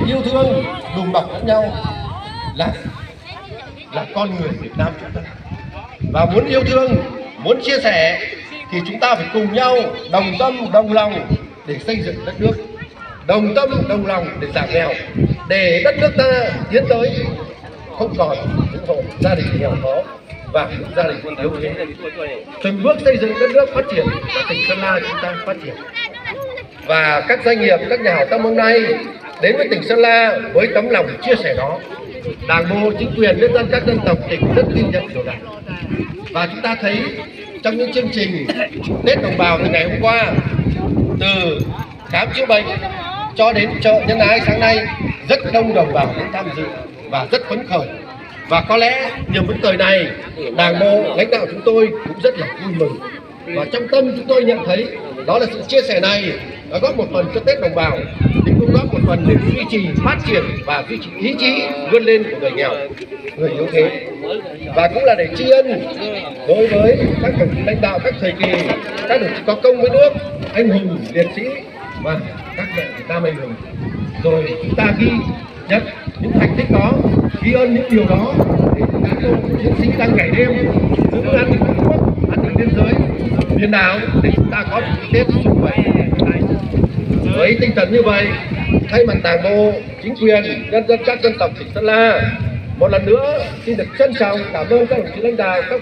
yêu thương đùm bọc lẫn nhau là con người Việt Nam chúng ta. Và muốn yêu thương, muốn chia sẻ thì chúng ta phải cùng nhau đồng tâm đồng lòng để xây dựng đất nước, đồng tâm đồng lòng để giảm nghèo, để đất nước ta tiến tới không còn những hộ gia đình nghèo khó và những gia đình yếu thế, từng bước xây dựng đất nước phát triển và tỉnh Sơn La chúng ta phát triển. Và các doanh nghiệp, các nhà hảo tâm hôm nay đến với tỉnh Sơn La với tấm lòng chia sẻ đó, Đảng bộ, chính quyền, nhân dân các dân tộc tỉnh rất ghi nhận điều này. Và chúng ta thấy trong những chương trình Tết đồng bào từ ngày hôm qua, từ khám chữa bệnh cho đến chợ nhân ái sáng nay, rất đông đồng bào đến tham dự và rất phấn khởi. Và có lẽ niềm phấn khởi này, Đảng bộ, lãnh đạo chúng tôi cũng rất là vui mừng. Và trong tâm chúng tôi nhận thấy đó là sự chia sẻ này đã góp một phần cho Tết đồng bào, thì cũng góp một phần để duy trì phát triển và duy trì ý chí vươn lên của người nghèo, người yếu thế. Và cũng là để tri ân đối với các đồng chí lãnh đạo các thời kỳ, các đồng chí có công với nước, anh hùng liệt sĩ và các mẹ Việt Nam anh hùng. Rồi chúng ta ghi nhận những thành tích đó, ghi ơn những điều đó để cán bộ chiến sĩ đang ngày đêm giữ vững an ninh tổ quốc, an ninh biên giới, biển đảo để chúng ta có một Tết sum vầy này. Với tinh thần như vậy, thay mặt Đảng bộ, chính quyền, nhân dân các dân tộc tỉnh Sơn La, một lần nữa xin được trân trọng cảm ơn các đồng chí lãnh đạo, các